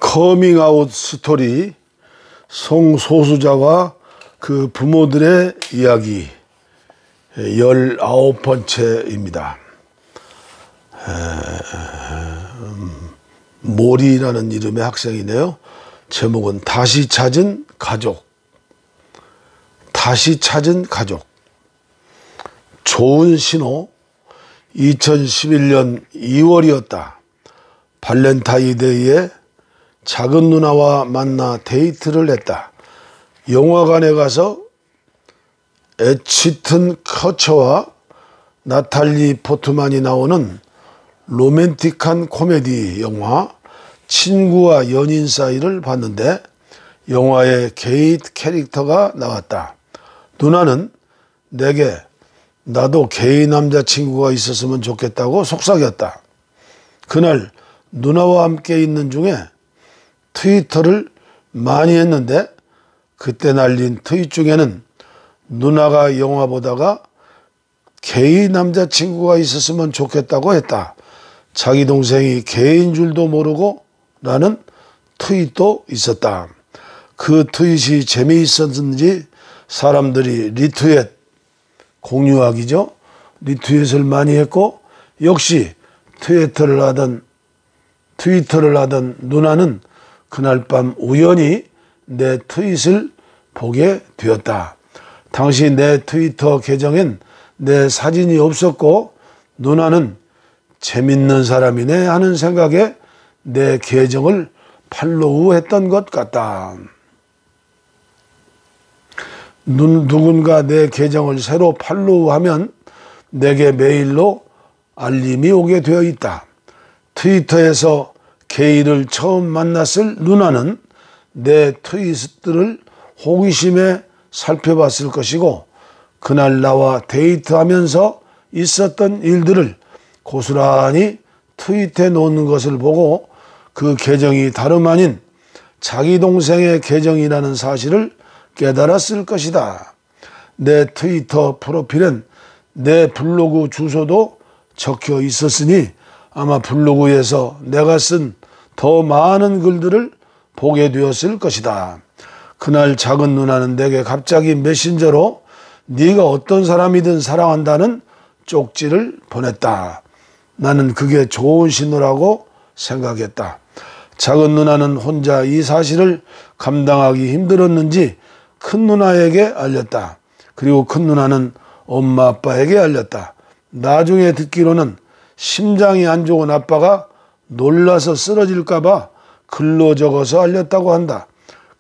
커밍아웃 스토리, 성소수자와 그 부모들의 이야기 19번째입니다. 몰이라는 이름의 학생이네요. 제목은 다시 찾은 가족. 다시 찾은 가족. 좋은 신호. 2011년 2월이었다. 발렌타인데이에 작은 누나와 만나 데이트를 했다. 영화관에 가서 애치튼 커처와 나탈리 포트만이 나오는 로맨틱한 코미디 영화 친구와 연인 사이를 봤는데 영화에 게이 캐릭터가 나왔다. 누나는 내게 나도 게이 남자친구가 있었으면 좋겠다고 속삭였다. 그날 누나와 함께 있는 중에 트위터를 많이 했는데 그때 날린 트윗 중에는 누나가 영화 보다가 게이 남자친구가 있었으면 좋겠다고 했다. 자기 동생이 게이인 줄도 모르고 라는 트윗도 있었다. 그 트윗이 재미있었는지 사람들이 리트윗, 공유하기죠. 리트윗을 많이 했고 역시 트위터를 하던 누나는 그날 밤 우연히 내 트윗을 보게 되었다. 당시 내 트위터 계정엔 내 사진이 없었고 누나는 재밌는 사람이네 하는 생각에 내 계정을 팔로우했던 것 같다. 누군가 내 계정을 새로 팔로우하면 내게 메일로 알림이 오게 되어 있다. 트위터에서 게이를 처음 만났을 누나는 내 트윗들을 호기심에 살펴봤을 것이고 그날 나와 데이트하면서 있었던 일들을 고스란히 트윗해 놓는 것을 보고 그 계정이 다름 아닌 자기 동생의 계정이라는 사실을 깨달았을 것이다. 내 트위터 프로필엔 내 블로그 주소도 적혀 있었으니 아마 블로그에서 내가 쓴 더 많은 글들을 보게 되었을 것이다. 그날 작은 누나는 내게 갑자기 메신저로 네가 어떤 사람이든 사랑한다는 쪽지를 보냈다. 나는 그게 좋은 신호라고 생각했다. 작은 누나는 혼자 이 사실을 감당하기 힘들었는지 큰 누나에게 알렸다. 그리고 큰 누나는 엄마 아빠에게 알렸다. 나중에 듣기로는 심장이 안 좋은 아빠가 놀라서 쓰러질까 봐 글로 적어서 알렸다고 한다.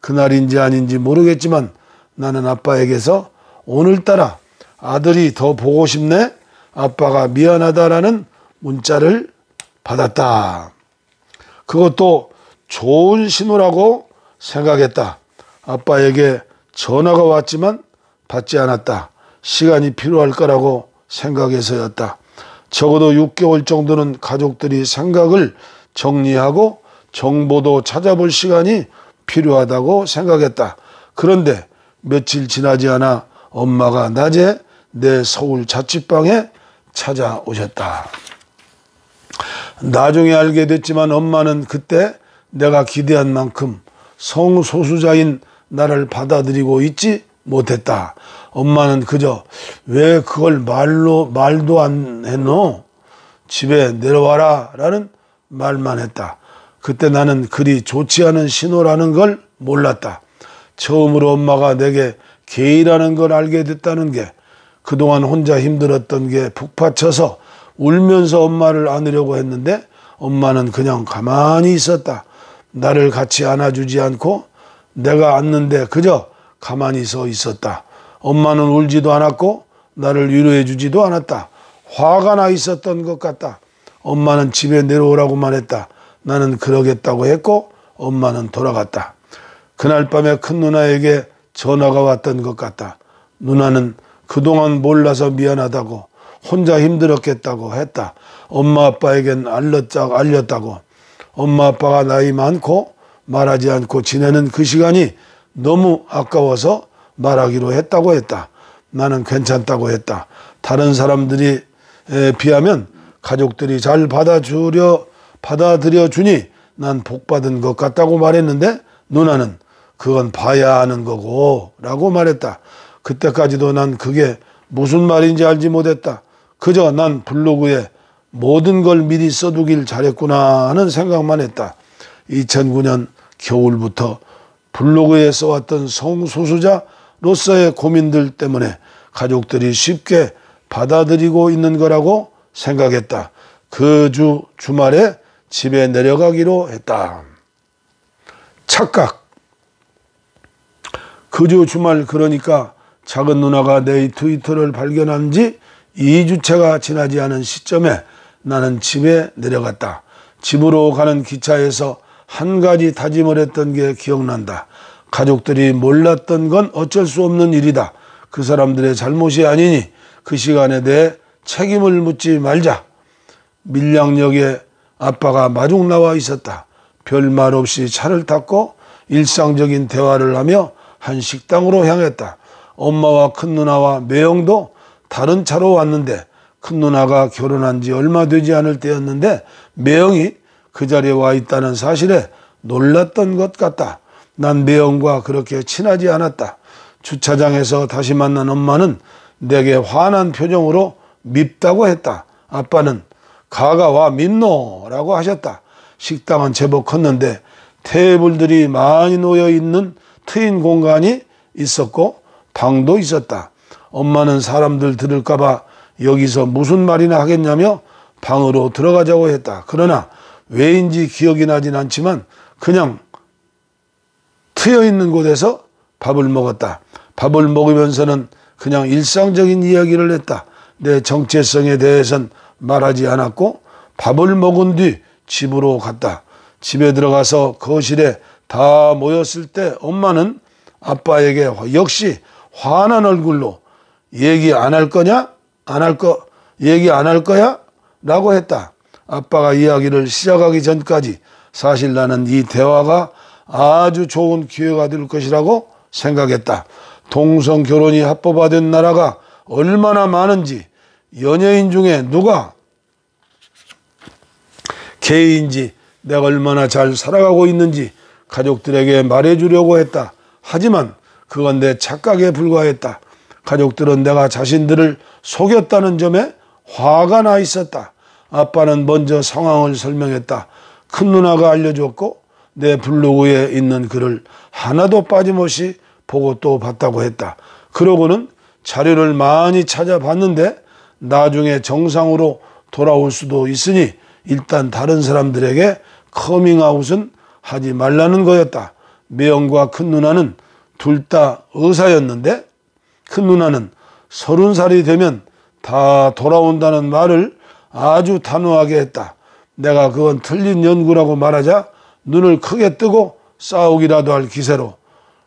그날인지 아닌지 모르겠지만 나는 아빠에게서 오늘따라 아들이 더 보고 싶네? 아빠가 미안하다라는 문자를 받았다. 그것도 좋은 신호라고 생각했다. 아빠에게 전화가 왔지만 받지 않았다. 시간이 필요할 거라고 생각해서였다. 적어도 6개월 정도는 가족들이 생각을 정리하고 정보도 찾아볼 시간이 필요하다고 생각했다. 그런데 며칠 지나지 않아 엄마가 낮에 내 서울 자취방에 찾아오셨다. 나중에 알게 됐지만 엄마는 그때 내가 기대한 만큼 성소수자인 나를 받아들이고 있지 못했다. 엄마는 그저 왜 그걸 말도 안 했노? 집에 내려와라 라는 말만 했다. 그때 나는 그리 좋지 않은 신호라는 걸 몰랐다. 처음으로 엄마가 내게 게이라는 걸 알게 됐다는 게 그동안 혼자 힘들었던 게 북받쳐서 울면서 엄마를 안으려고 했는데 엄마는 그냥 가만히 있었다. 나를 같이 안아주지 않고 내가 안는데 그저 가만히 서 있었다. 엄마는 울지도 않았고 나를 위로해 주지도 않았다. 화가 나 있었던 것 같다. 엄마는 집에 내려오라고만 했다. 나는 그러겠다고 했고 엄마는 돌아갔다. 그날 밤에 큰 누나에게 전화가 왔던 것 같다. 누나는 그동안 몰라서 미안하다고 혼자 힘들었겠다고 했다. 엄마 아빠에겐 알렸다고. 엄마 아빠가 나이 많고 말하지 않고 지내는 그 시간이 너무 아까워서 말하기로 했다고 했다. 나는 괜찮다고 했다. 다른 사람들에 비하면 가족들이 잘 받아들여 주니 난 복 받은 것 같다고 말했는데 누나는 그건 봐야 하는 거고 라고 말했다. 그때까지도 난 그게 무슨 말인지 알지 못했다. 그저 난 블로그에 모든 걸 미리 써두길 잘했구나 하는 생각만 했다. 2009년 겨울부터 블로그에 써왔던 성소수자로서의 고민들 때문에 가족들이 쉽게 받아들이고 있는 거라고 생각했다. 그 주말에 집에 내려가기로 했다. 착각. 그 주말, 그러니까 작은 누나가 내 트위터를 발견한 지 2주째가 지나지 않은 시점에 나는 집에 내려갔다. 집으로 가는 기차에서 한 가지 다짐을 했던 게 기억난다. 가족들이 몰랐던 건 어쩔 수 없는 일이다. 그 사람들의 잘못이 아니니 그 시간에 대해 책임을 묻지 말자. 밀양역에 아빠가 마중 나와 있었다. 별말 없이 차를 탔고 일상적인 대화를 하며 한 식당으로 향했다. 엄마와 큰 누나와 매형도 다른 차로 왔는데 큰 누나가 결혼한 지 얼마 되지 않을 때였는데 매형이 그 자리에 와 있다는 사실에 놀랐던 것 같다. 난 매형과 그렇게 친하지 않았다. 주차장에서 다시 만난 엄마는 내게 화난 표정으로 밉다고 했다. 아빠는 가가 와 밉노라고 하셨다. 식당은 제법 컸는데 테이블들이 많이 놓여 있는 트인 공간이 있었고 방도 있었다. 엄마는 사람들 들을까봐 여기서 무슨 말이나 하겠냐며 방으로 들어가자고 했다. 그러나 왜인지 기억이 나진 않지만 그냥 트여 있는 곳에서 밥을 먹었다. 밥을 먹으면서는 그냥 일상적인 이야기를 했다. 내 정체성에 대해선 말하지 않았고 밥을 먹은 뒤 집으로 갔다. 집에 들어가서 거실에 다 모였을 때 엄마는 아빠에게 역시 화난 얼굴로 얘기 안 할 거냐? 얘기 안 할 거야? 라고 했다. 아빠가 이야기를 시작하기 전까지 사실 나는 이 대화가 아주 좋은 기회가 될 것이라고 생각했다. 동성 결혼이 합법화된 나라가 얼마나 많은지, 연예인 중에 누가 게이인지, 내가 얼마나 잘 살아가고 있는지 가족들에게 말해주려고 했다. 하지만 그건 내 착각에 불과했다. 가족들은 내가 자신들을 속였다는 점에 화가 나 있었다. 아빠는 먼저 상황을 설명했다. 큰 누나가 알려줬고 내 블로그에 있는 글을 하나도 빠짐없이 보고 또 봤다고 했다. 그러고는 자료를 많이 찾아봤는데 나중에 정상으로 돌아올 수도 있으니 일단 다른 사람들에게 커밍아웃은 하지 말라는 거였다. 매형과 큰 누나는 둘 다 의사였는데 큰 누나는 30살이 되면 다 돌아온다는 말을 아주 단호하게 했다. 내가 그건 틀린 연구라고 말하자 눈을 크게 뜨고 싸우기라도 할 기세로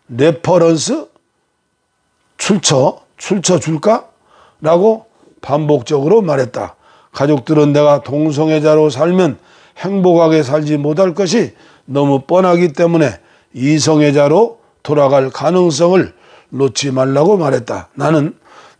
레퍼런스? 출처 줄까? 라고 반복적으로 말했다. 가족들은 내가 동성애자로 살면 행복하게 살지 못할 것이 너무 뻔하기 때문에 이성애자로 돌아갈 가능성을 놓지 말라고 말했다.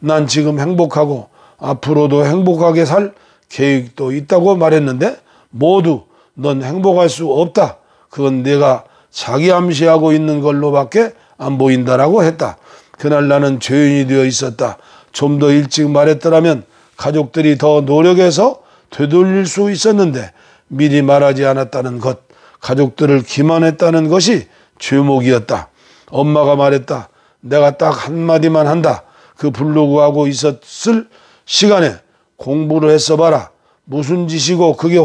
난 지금 행복하고 앞으로도 행복하게 살 계획도 있다고 말했는데 모두 넌 행복할 수 없다. 그건 내가 자기 암시하고 있는 걸로밖에 안 보인다라고 했다. 그날 나는 죄인이 되어 있었다. 좀 더 일찍 말했더라면 가족들이 더 노력해서 되돌릴 수 있었는데 미리 말하지 않았다는 것, 가족들을 기만했다는 것이 죄목이었다. 엄마가 말했다. 내가 딱 한마디만 한다. 그 블로그하고 있었을 시간에 공부를 했어 봐라. 무슨 짓이고 그게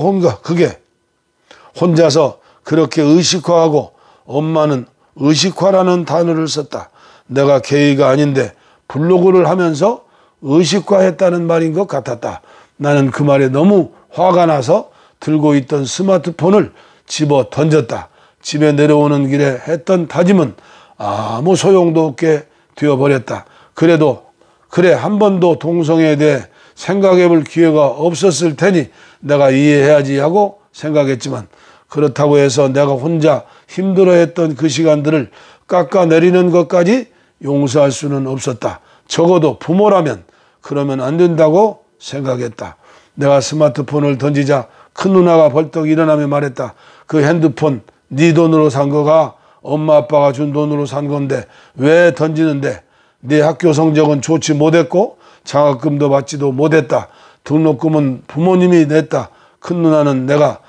혼자서 그렇게 의식화하고 엄마는 의식화라는 단어를 썼다. 내가 게이가 아닌데 블로그를 하면서 의식화했다는 말인 것 같았다. 나는 그 말에 너무 화가 나서 들고 있던 스마트폰을 집어 던졌다. 집에 내려오는 길에 했던 다짐은 아무 소용도 없게 되어버렸다. 그래 한 번도 동성애에 대해 생각해 볼 기회가 없었을 테니 내가 이해해야지 하고 생각했지만 그렇다고 해서 내가 혼자 힘들어했던 그 시간들을 깎아내리는 것까지 용서할 수는 없었다. 적어도 부모라면 그러면 안 된다고 생각했다. 내가 스마트폰을 던지자 큰 누나가 벌떡 일어나며 말했다. 그 핸드폰 네 돈으로 산 거가 엄마 아빠가 준 돈으로 산 건데 왜 던지는데? 네 학교 성적은 좋지 못했고 장학금도 받지도 못했다. 등록금은 부모님이 냈다. 큰 누나는 내가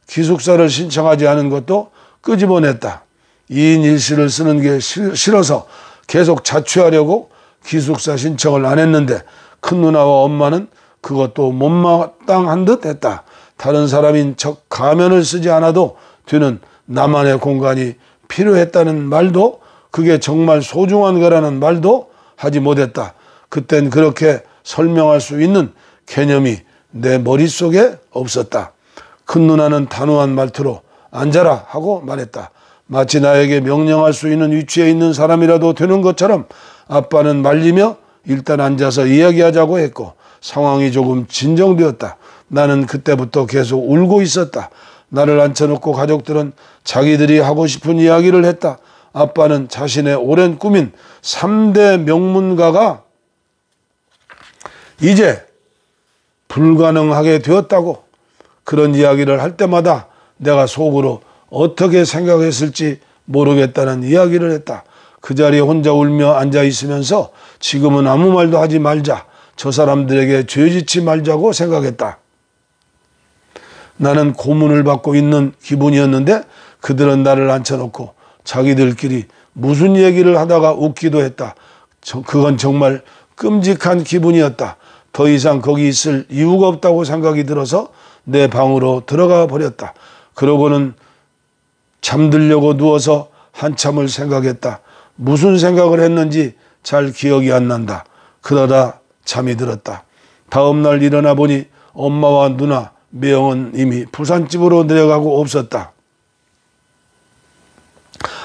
기숙사를 신청하지 않은 것도 끄집어냈다. 2인 1실을 쓰는 게 싫어서 계속 자취하려고 기숙사 신청을 안 했는데 큰 누나와 엄마는 그것도 못마땅한 듯 했다. 다른 사람인 척 가면을 쓰지 않아도 되는 나만의 공간이 필요했다는 말도, 그게 정말 소중한 거라는 말도 하지 못했다. 그땐 그렇게 설명할 수 있는 개념이 내 머릿속에 없었다. 큰 누나는 단호한 말투로 앉아라 하고 말했다. 마치 나에게 명령할 수 있는 위치에 있는 사람이라도 되는 것처럼 아빠는 말리며 일단 앉아서 이야기하자고 했고 상황이 조금 진정되었다. 나는 그때부터 계속 울고 있었다. 나를 앉혀놓고 가족들은 자기들이 하고 싶은 이야기를 했다. 아빠는 자신의 오랜 꿈인 3대 명문가가 이제 불가능하게 되었다고 그런 이야기를 할 때마다 내가 속으로 어떻게 생각했을지 모르겠다는 이야기를 했다. 그 자리에 혼자 울며 앉아 있으면서 지금은 아무 말도 하지 말자. 저 사람들에게 죄짓지 말자고 생각했다. 나는 고문을 받고 있는 기분이었는데 그들은 나를 앉혀놓고 자기들끼리 무슨 얘기를 하다가 웃기도 했다. 그건 정말 끔찍한 기분이었다. 더 이상 거기 있을 이유가 없다고 생각이 들어서 내 방으로 들어가 버렸다. 그러고는 잠들려고 누워서 한참을 생각했다. 무슨 생각을 했는지 잘 기억이 안 난다. 그러다 잠이 들었다. 다음 날 일어나 보니 엄마와 누나, 매형은 이미 부산집으로 내려가고 없었다.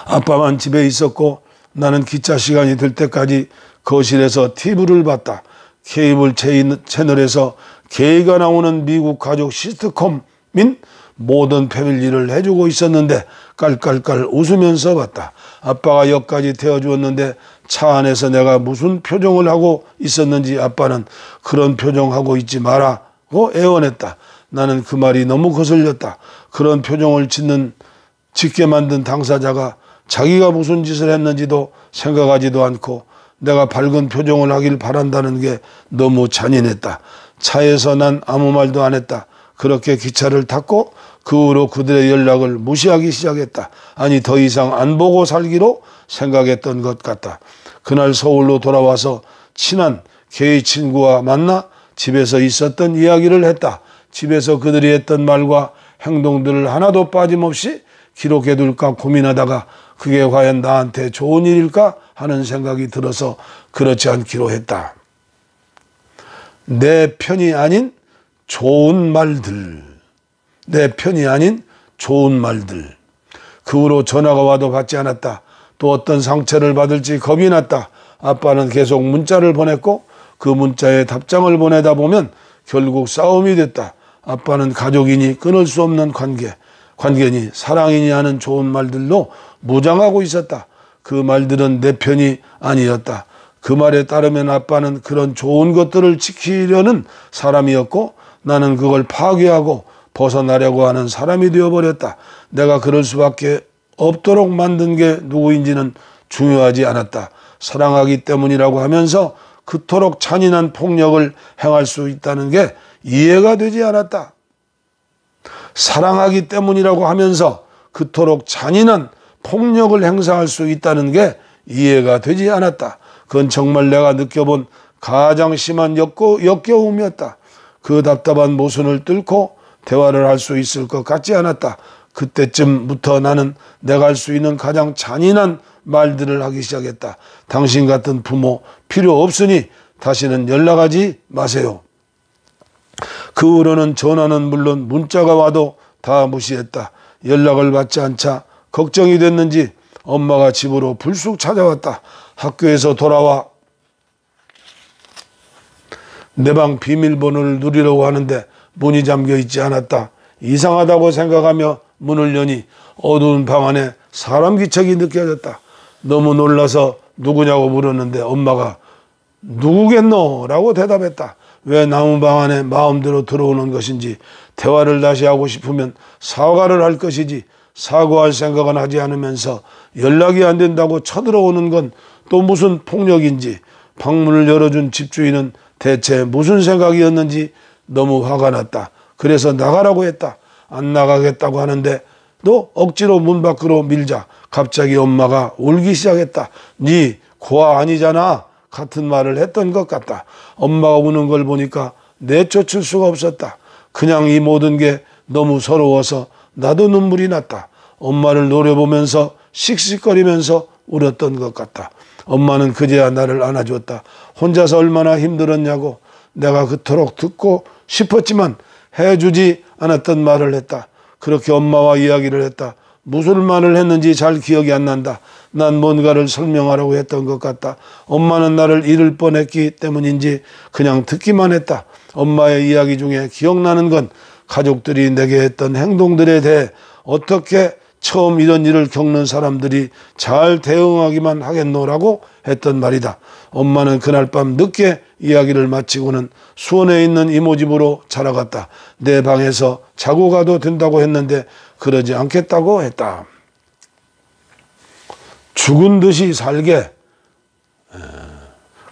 아빠만 집에 있었고 나는 기차 시간이 될 때까지 거실에서 TV를 봤다. 케이블 채널에서 게이가 나오는 미국 가족 시트콤인 모든 패밀리를 해주고 있었는데 깔깔깔 웃으면서 봤다. 아빠가 역까지 태워주었는데 차 안에서 내가 무슨 표정을 하고 있었는지 아빠는 그런 표정하고 있지 마라고 애원했다. 나는 그 말이 너무 거슬렸다. 그런 표정을 짓게 만든 당사자가 자기가 무슨 짓을 했는지도 생각하지도 않고 내가 밝은 표정을 하길 바란다는 게 너무 잔인했다. 차에서 난 아무 말도 안 했다. 그렇게 기차를 탔고 그 후로 그들의 연락을 무시하기 시작했다. 아니 더 이상 안 보고 살기로 생각했던 것 같다. 그날 서울로 돌아와서 친한 게이 친구와 만나 집에서 있었던 이야기를 했다. 집에서 그들이 했던 말과 행동들을 하나도 빠짐없이 기록해둘까 고민하다가 그게 과연 나한테 좋은 일일까 하는 생각이 들어서 그렇지 않기로 했다. 내 편이 아닌 좋은 말들. 내 편이 아닌 좋은 말들. 그 후로 전화가 와도 받지 않았다. 또 어떤 상처를 받을지 겁이 났다. 아빠는 계속 문자를 보냈고 그 문자에 답장을 보내다 보면 결국 싸움이 됐다. 아빠는 가족이니 끊을 수 없는 관계니 사랑이니 하는 좋은 말들로 무장하고 있었다. 그 말들은 내 편이 아니었다. 그 말에 따르면 아빠는 그런 좋은 것들을 지키려는 사람이었고 나는 그걸 파괴하고 벗어나려고 하는 사람이 되어버렸다. 내가 그럴 수밖에 없도록 만든 게 누구인지는 중요하지 않았다. 사랑하기 때문이라고 하면서 그토록 잔인한 폭력을 행할 수 있다는 게 이해가 되지 않았다. 사랑하기 때문이라고 하면서 그토록 잔인한 폭력을 행사할 수 있다는 게 이해가 되지 않았다. 그건 정말 내가 느껴본 가장 심한 역겨움이었다. 그 답답한 모순을 뚫고 대화를 할 수 있을 것 같지 않았다. 그때쯤부터 나는 내가 할 수 있는 가장 잔인한 말들을 하기 시작했다. 당신 같은 부모 필요 없으니 다시는 연락하지 마세요. 그 후로는 전화는 물론 문자가 와도 다 무시했다. 연락을 받지 않자 걱정이 됐는지 엄마가 집으로 불쑥 찾아왔다. 학교에서 돌아와 내 방 비밀번호를 누리려고 하는데 문이 잠겨 있지 않았다. 이상하다고 생각하며 문을 여니 어두운 방 안에 사람 기척이 느껴졌다. 너무 놀라서 누구냐고 물었는데 엄마가 누구겠노? 라고 대답했다. 왜 남은 방 안에 마음대로 들어오는 것인지 대화를 다시 하고 싶으면 사과를 할 것이지 사과할 생각은 하지 않으면서 연락이 안 된다고 쳐들어오는 건 또 무슨 폭력인지, 방문을 열어준 집주인은 대체 무슨 생각이었는지 너무 화가 났다. 그래서 나가라고 했다. 안 나가겠다고 하는데 너 억지로 문 밖으로 밀자 갑자기 엄마가 울기 시작했다. 네 고아 아니잖아. 같은 말을 했던 것 같다. 엄마가 우는 걸 보니까 내쫓을 수가 없었다. 그냥 이 모든 게 너무 서러워서 나도 눈물이 났다. 엄마를 노려보면서 씩씩거리면서 울었던 것 같다. 엄마는 그제야 나를 안아줬다. 혼자서 얼마나 힘들었냐고 내가 그토록 듣고 싶었지만 해주지 않았던 말을 했다. 그렇게 엄마와 이야기를 했다. 무슨 말을 했는지 잘 기억이 안 난다. 난 뭔가를 설명하라고 했던 것 같다. 엄마는 나를 잃을 뻔했기 때문인지 그냥 듣기만 했다. 엄마의 이야기 중에 기억나는 건 가족들이 내게 했던 행동들에 대해 어떻게 처음 이런 일을 겪는 사람들이 잘 대응하기만 하겠노라고 했던 말이다. 엄마는 그날 밤 늦게 이야기를 마치고는 수원에 있는 이모 집으로 자라갔다. 내 방에서 자고 가도 된다고 했는데 그러지 않겠다고 했다. 죽은 듯이 살게.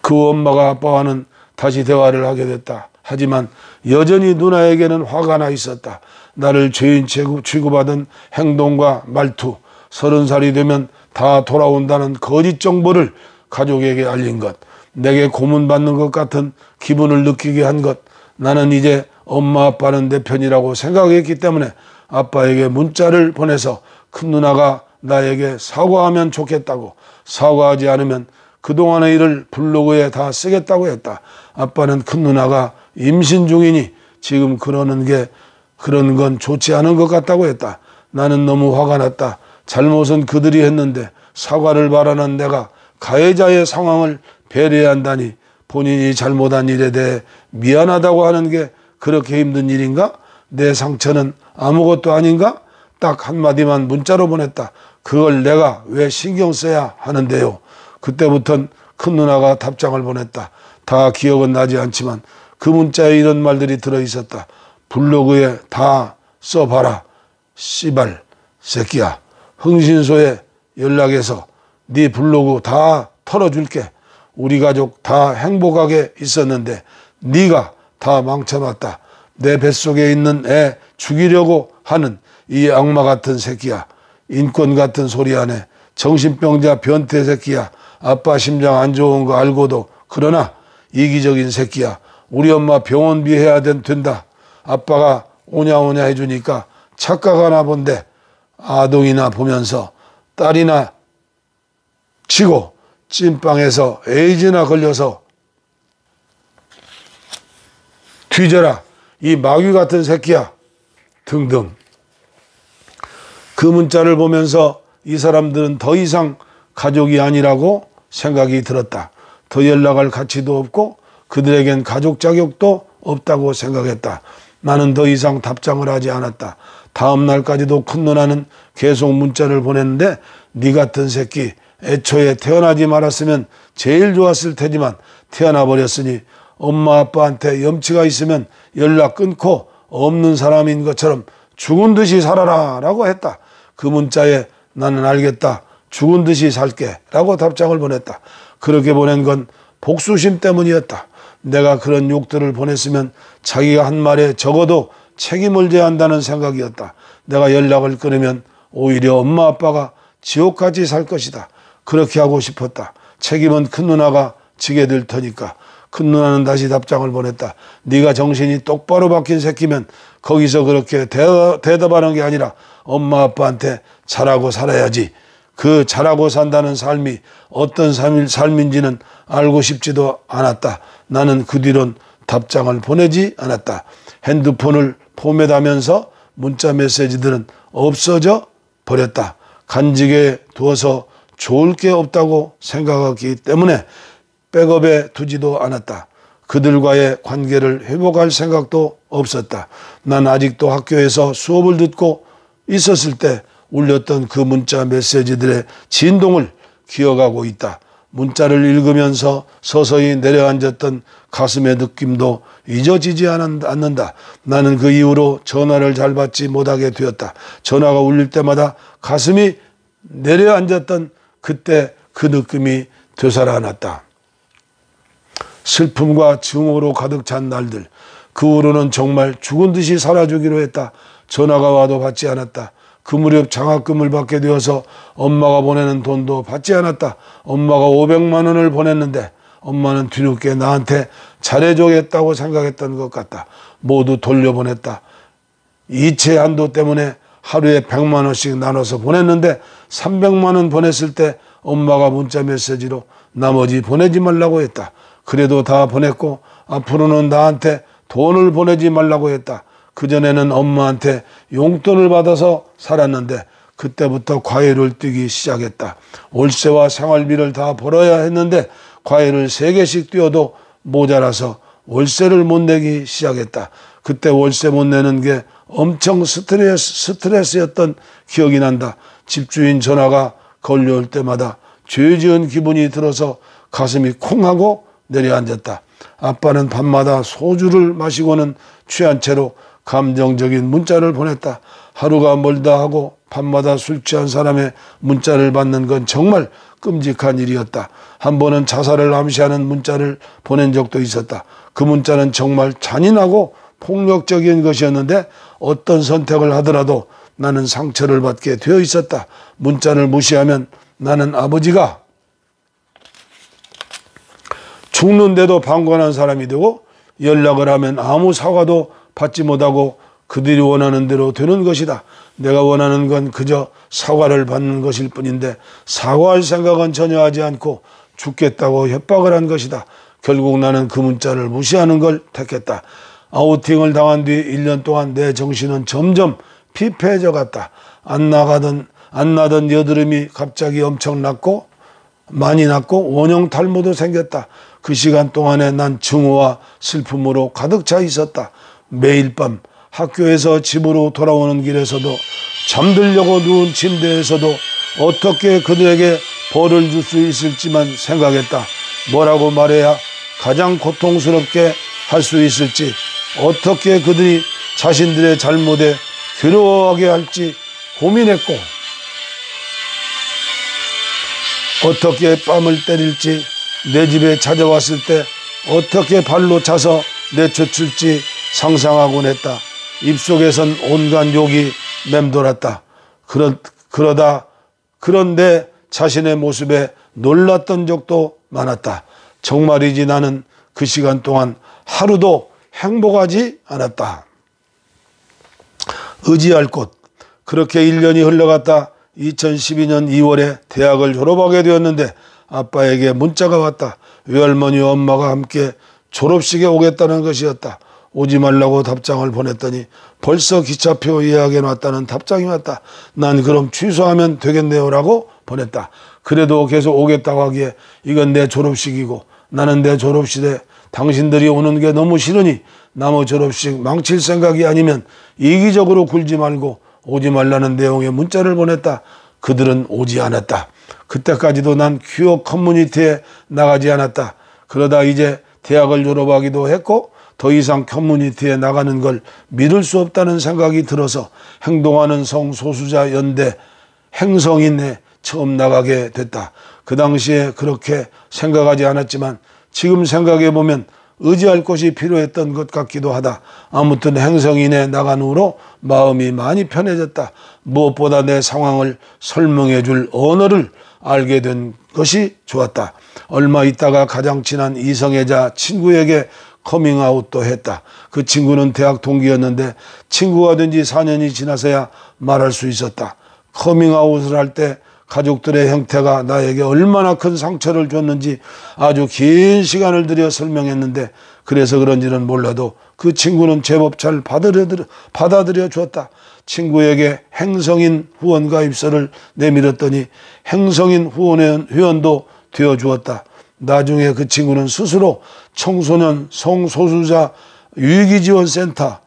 그 엄마가 아빠와는 다시 대화를 하게 됐다. 하지만 여전히 누나에게는 화가 나 있었다. 나를 죄인 취급하던 행동과 말투, 30살이 되면 다 돌아온다는 거짓 정보를 가족에게 알린 것, 내게 고문받는 것 같은 기분을 느끼게 한 것, 나는 이제 엄마 아빠는 내 편이라고 생각했기 때문에 아빠에게 문자를 보내서 큰 누나가 나에게 사과하면 좋겠다고, 사과하지 않으면 그동안의 일을 블로그에 다 쓰겠다고 했다. 아빠는 큰 누나가 임신 중이니 지금 그런 건 좋지 않은 것 같다고 했다. 나는 너무 화가 났다. 잘못은 그들이 했는데 사과를 바라는 내가 가해자의 상황을 배려해야 한다니 본인이 잘못한 일에 대해 미안하다고 하는 게 그렇게 힘든 일인가? 내 상처는 아무것도 아닌가? 딱 한마디만 문자로 보냈다. 그걸 내가 왜 신경 써야 하는데요. 그때부터는 큰 누나가 답장을 보냈다. 다 기억은 나지 않지만 그 문자에 이런 말들이 들어있었다. 블로그에 다 써봐라. 씨발 새끼야. 흥신소에 연락해서 네 블로그 다 털어줄게. 우리 가족 다 행복하게 있었는데 네가 다 망쳐놨다. 내 뱃속에 있는 애 죽이려고 하는 이 악마 같은 새끼야. 인권 같은 소리 하네. 정신병자 변태 새끼야. 아빠 심장 안 좋은 거 알고도 그러나 이기적인 새끼야. 우리 엄마 병원비 해야 된다. 아빠가 오냐오냐 해주니까 착각하나 본데 아동이나 보면서 딸이나 치고 찐빵에서 에이즈나 걸려서 뒤져라. 이 마귀 같은 새끼야. 등등. 그 문자를 보면서 이 사람들은 더 이상 가족이 아니라고 생각이 들었다. 더 연락할 가치도 없고 그들에겐 가족 자격도 없다고 생각했다. 나는 더 이상 답장을 하지 않았다. 다음 날까지도 큰 누나는 계속 문자를 보냈는데 네 같은 새끼 애초에 태어나지 말았으면 제일 좋았을 테지만 태어나 버렸으니 엄마 아빠한테 염치가 있으면 연락 끊고 없는 사람인 것처럼 죽은 듯이 살아라 라고 했다. 그 문자에 나는 알겠다. 죽은 듯이 살게 라고 답장을 보냈다. 그렇게 보낸 건 복수심 때문이었다. 내가 그런 욕들을 보냈으면 자기가 한 말에 적어도 책임을 져야 한다는 생각이었다. 내가 연락을 끊으면 오히려 엄마 아빠가 지옥같이 살 것이다. 그렇게 하고 싶었다. 책임은 큰 누나가 지게 될 테니까. 큰 누나는 다시 답장을 보냈다. 네가 정신이 똑바로 박힌 새끼면 거기서 그렇게 대답하는 게 아니라 엄마 아빠한테 잘하고 살아야지. 그 잘하고 산다는 삶이 어떤 삶인지는 알고 싶지도 않았다. 나는 그 뒤론 답장을 보내지 않았다. 핸드폰을 포맷하면서 문자 메시지들은 없어져 버렸다. 간직에 두어서 좋을 게 없다고 생각했기 때문에 백업에 두지도 않았다. 그들과의 관계를 회복할 생각도 없었다. 난 아직도 학교에서 수업을 듣고 있었을 때 울렸던 그 문자 메시지들의 진동을 기억하고 있다. 문자를 읽으면서 서서히 내려앉았던 가슴의 느낌도 잊어지지 않는다. 나는 그 이후로 전화를 잘 받지 못하게 되었다. 전화가 울릴 때마다 가슴이 내려앉았던 그때 그 느낌이 되살아났다. 슬픔과 증오로 가득 찬 날들. 그 후로는 정말 죽은 듯이 살아주기로 했다. 전화가 와도 받지 않았다. 그 무렵 장학금을 받게 되어서 엄마가 보내는 돈도 받지 않았다. 엄마가 500만 원을 보냈는데 엄마는 뒤늦게 나한테 잘해주겠다고 생각했던 것 같다. 모두 돌려보냈다. 이체 한도 때문에 하루에 100만 원씩 나눠서 보냈는데 300만 원 보냈을 때 엄마가 문자 메시지로 나머지 보내지 말라고 했다. 그래도 다 보냈고 앞으로는 나한테 돈을 보내지 말라고 했다. 그전에는 엄마한테 용돈을 받아서 살았는데 그때부터 과외를 뛰기 시작했다. 월세와 생활비를 다 벌어야 했는데 과외를 3개씩 뛰어도 모자라서 월세를 못 내기 시작했다. 그때 월세 못 내는 게 엄청 스트레스였던 기억이 난다. 집주인 전화가 걸려올 때마다 죄 지은 기분이 들어서 가슴이 콩 하고 내려앉았다. 아빠는 밤마다 소주를 마시고는 취한 채로 감정적인 문자를 보냈다. 하루가 멀다 하고 밤마다 술 취한 사람의 문자를 받는 건 정말 끔찍한 일이었다. 한 번은 자살을 암시하는 문자를 보낸 적도 있었다. 그 문자는 정말 잔인하고 폭력적인 것이었는데 어떤 선택을 하더라도 나는 상처를 받게 되어 있었다. 문자를 무시하면 나는 아버지가 죽는데도 방관한 사람이 되고 연락을 하면 아무 사과도 받지 못하고 그들이 원하는 대로 되는 것이다. 내가 원하는 건 그저 사과를 받는 것일 뿐인데 사과할 생각은 전혀 하지 않고 죽겠다고 협박을 한 것이다. 결국 나는 그 문자를 무시하는 걸 택했다. 아우팅을 당한 뒤 1년 동안 내 정신은 점점 피폐해져 갔다. 안 나던 여드름이 갑자기 엄청 많이 났고 원형 탈모도 생겼다. 그 시간 동안에 난 증오와 슬픔으로 가득 차 있었다. 매일 밤 학교에서 집으로 돌아오는 길에서도 잠들려고 누운 침대에서도 어떻게 그들에게 벌을 줄 수 있을지만 생각했다. 뭐라고 말해야 가장 고통스럽게 할 수 있을지, 어떻게 그들이 자신들의 잘못에 괴로워하게 할지 고민했고, 어떻게 뺨을 때릴지, 내 집에 찾아왔을 때 어떻게 발로 차서 내쫓을지 상상하곤 했다. 입속에선 온갖 욕이 맴돌았다. 그런데 자신의 모습에 놀랐던 적도 많았다. 정말이지 나는 그 시간 동안 하루도 행복하지 않았다. 의지할 곳. 그렇게 1년이 흘러갔다. 2012년 2월에 대학을 졸업하게 되었는데 아빠에게 문자가 왔다. 외할머니와 엄마가 함께 졸업식에 오겠다는 것이었다. 오지 말라고 답장을 보냈더니 벌써 기차표 예약해놨다는 답장이 왔다. 난 그럼 취소하면 되겠네요 라고 보냈다. 그래도 계속 오겠다고 하기에 이건 내 졸업식이고 나는 내 졸업식에 당신들이 오는 게 너무 싫으니 남의 졸업식 망칠 생각이 아니면 이기적으로 굴지 말고 오지 말라는 내용의 문자를 보냈다. 그들은 오지 않았다. 그때까지도 난 퀴어 커뮤니티에 나가지 않았다. 그러다 이제 대학을 졸업하기도 했고 더 이상 커뮤니티에 나가는 걸 믿을 수 없다는 생각이 들어서 행동하는 성소수자 연대 행성인에 처음 나가게 됐다. 그 당시에 그렇게 생각하지 않았지만 지금 생각해 보면 의지할 곳이 필요했던 것 같기도 하다. 아무튼 행성인에 나간 후로 마음이 많이 편해졌다. 무엇보다 내 상황을 설명해 줄 언어를 알게 된 것이 좋았다. 얼마 있다가 가장 친한 이성애자 친구에게 커밍아웃도 했다. 그 친구는 대학 동기였는데 친구가 된 지 4년이 지나서야 말할 수 있었다. 커밍아웃을 할 때 가족들의 형태가 나에게 얼마나 큰 상처를 줬는지 아주 긴 시간을 들여 설명했는데 그래서 그런지는 몰라도 그 친구는 제법 잘 받아들여 주었다. 친구에게 행성인 후원 가입서를 내밀었더니 행성인 회원도 되어 주었다. 나중에 그 친구는 스스로 청소년 성소수자 유기지원센터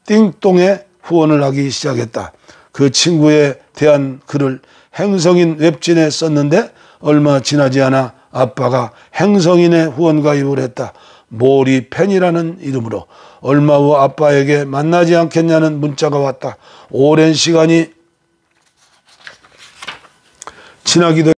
띵똥에 후원을 하기 시작했다. 그 친구에 대한 글을 행성인 웹진에 썼는데 얼마 지나지 않아 아빠가 행성인에 후원가입을 했다. 모리펜이라는 이름으로. 얼마 후 아빠에게 만나지 않겠냐는 문자가 왔다. 오랜 시간이 지나기도